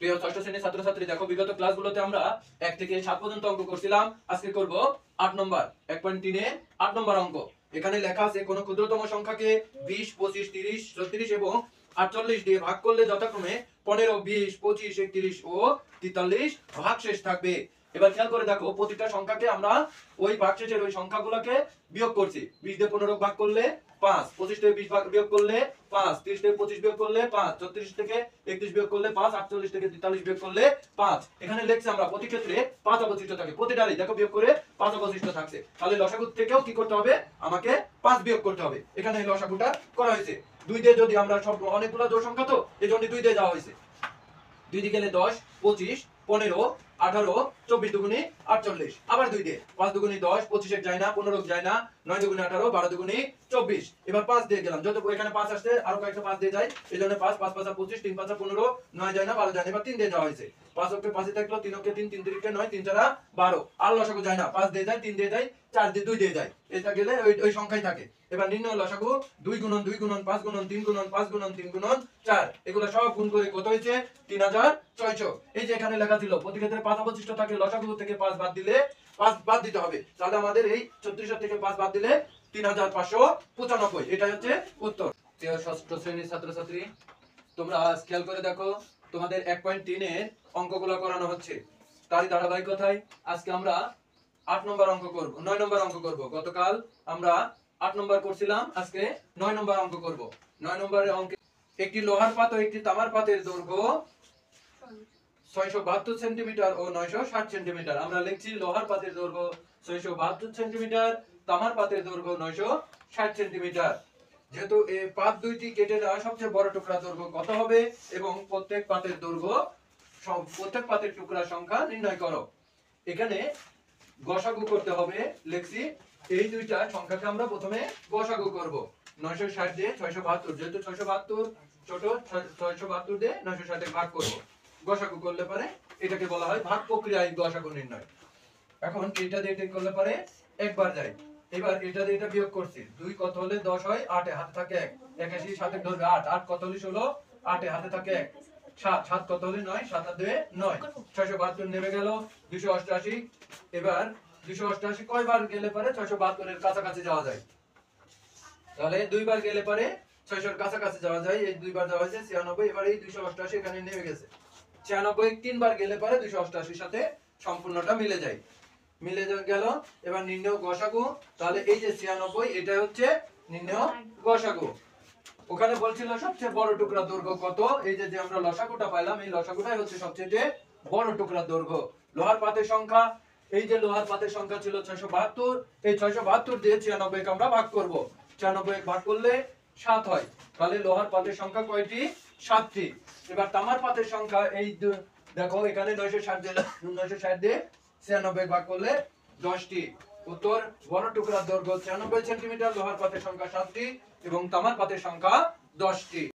প্রিয় ষষ্ঠ শ্রেণীর ছাত্রছাত্রী, দেখো বিগত ক্লাসগুলোতে আমরা 1 থেকে 7 পর্যন্ত অঙ্ক করছিলাম। আজকে করব 8 নম্বর 1.3 এ 8 নম্বর অঙ্ক। এখানে লেখা আছে কোন ক্ষুদ্রতম সংখ্যাকে 20, 25, 30, 36 এবং 48 দিয়ে ভাগ করলে যথাক্রমে 15, 20, 25, 31 ও 43 ভাগশেষ থাকবে। এবার খেয়াল করে দেখো, প্রতিটা সংখ্যাকে আমরা ওই ভাগশেষের ওই সংখ্যাগুলোকে বিয়োগ করছি। 20 দিয়ে 15 ভাগ করলে 5, 25 থেকে 20 ভাগ বিয়োগ করলে 5, 30 থেকে 25 বিয়োগ করলে 5, 34 থেকে 31 বিয়োগ করলে 5, 48 থেকে 43 বিয়োগ করলে 5। এখানে লিখছি আমরা প্রতি ক্ষেত্রে 5 অবশিষ্ট থাকে, প্রতিটারই দেখো বিয়োগ করে 5 অবশিষ্ট থাকছে। তাহলে লসাগু থেকেও কি করতে হবে, আমাকে 5 বিয়োগ করতে হবে। এখানে এই লসাগুটা করা হয়েছে। 2 দিয়ে যদি আমরা সব অনেকগুলো জোড় সংখ্যা, তো এজন্য 2 দিয়ে যাওয়া হয়েছে। 2 দিয়ে গেলে 10, 25, 15, 18, 24 দুগুণে 48, আবার 2 দিয়ে 5 দুগুণে 10, 25 যায় না, 15 যায় না, 9 দুগুণে 18, 12 দুগুণে 24। এবার 5 দিয়ে গেলাম, যত এখানে 5 আসছে আরো কয়েকটা 5 দিয়ে যায়, এজন্য 5 5 5 25, 3 5 15, 9 যায় না, 12 যায় না। এবার 3 দিয়ে যাওয়া হয়েছে। 5 ওকে 5 এ থাকলো, 3 ওকে 3, 3 3 9, 3 4 12, আর লসাগু যায় না। 5 দিয়ে যায়, 3 দিয়ে যায়, 4 দিয়ে 2 দিয়ে যায়, এটা গেলে ওই সংখ্যাই থাকে। এবার নির্ণয় লসাগু 2 গুণন 2 গুণন 5 গুণন 3 গুণন 5 গুণন 3 গুণন 4, এগুলো সব গুণ করে কত হয়েছে, 3600। এই যে এখানে লেখা ছিল প্রতি ক্ষেত্রে 5 অবশিষ্ট থাকে, লসাগু থেকে 5 বাদ দিলে 5 বাদ দিতে হবে। তাহলে আমাদের এই 3600 থেকে 5 বাদ দিলে 3595, এটাই হচ্ছে উত্তর। প্রিয় ষষ্ঠ শ্রেণীর ছাত্রছাত্রী, তোমরা খেয়াল করে দেখো, তোমাদের 1.3 এর অঙ্কগুলো করানো হচ্ছে। তারই ধারাবাহিকতায় আজকে আমরা 8 নম্বর অঙ্ক করব, 9 নম্বর অঙ্ক করব। গতকাল আমরা 8 নম্বর করছিলাম, আজকে 9 নম্বর অঙ্ক করব। 9 নম্বরের অঙ্কে একটি লোহার পাত ও একটি তামার পাতের দৈর্ঘ্য 672 সেন্টিমিটার ও 960 সেন্টিমিটার। আমরা লিখছি লোহার পাতের দৈর্ঘ্য 672 সেন্টিমিটার, তামার পাতের দৈর্ঘ্য 960 সেন্টিমিটার। যেহেতু এই পাত দুইটি কেটে দেওয়া, সবচেয়ে বড় টুকরা দৈর্ঘ্য কত হবে এবং প্রত্যেক পাতের দৈর্ঘ্য, প্রত্যেক পাতের টুকরা সংখ্যা নির্ণয় করো। এখানে গসাগু করতে হবে, লিখছি এই দুইটা সংখ্যাকে আমরা প্রথমে গসাগু করব। 960 দিয়ে 672, যেহেতু 672 ছোট, 672 দিয়ে 960 ভাগ করব। গসাগু করলে পরে এটাকে বলা হয় ভাগ প্রক্রিয়ায় গসাগু নির্ণয়। এখন এটা দিয়ে এটা করলে পরে একবার যায়। এবার এটা দিয়ে এটা বিয়োগ করছি, 2 কত হলে 10 হয়, 8 এ হাতে থাকে 1, 81 7 ধরবে 8, 8 কত হলে 16, 8 এ হাতে থাকে 1, 7 7 কত হলে 9, 7 আর 2 9, 672 নেমে গেল 288। এবার 288 কয়বার গেলে পরে 672 এর কাছাকাছি যাওয়া যায়, তাহলে দুইবার গেলে পরে 600 এর কাছাকাছি যাওয়া যায়। এই দুইবার যাওয়া হয়েছে 96, এবার এই 288 এখানে নেমে গেছে। 96 তিনবার গেলে পরে 288 সাথে সম্পূর্ণটা মিলে যায়, মিলে গেল। এবার নির্ণয় গসাগু, তাহলে এই যে 96, এটা হচ্ছে নির্ণয় গসাগু। ওখানে বলছিল সবচেয়ে বড় টুকরা দৈর্ঘ্য কত, এই যে আমরা লসাগুটা পাইলাম, এই লসাগুটাই হচ্ছে সবচেয়ে বড় টুকরা দৈর্ঘ্য। লোহার পাতের সংখ্যা, এই যে লোহার পাতের সংখ্যা ছিল 672, এই 672 দিয়ে 96 কে আমরা ভাগ করব। 96 ভাগ করলে 7 হয়, তাহলে লোহার পাতের সংখ্যা কয়টি, 7টি। এবার তামার পাতের সংখ্যা, এই দেখো এখানে 960 দিয়ে 96 ভাগ করলে 10টি। উত্তর, বড় টুকরার দৈর্ঘ্য 96 সেন্টিমিটার, লোহার পাতের সংখ্যা 7টি এবং তামার পাতের সংখ্যা 10টি।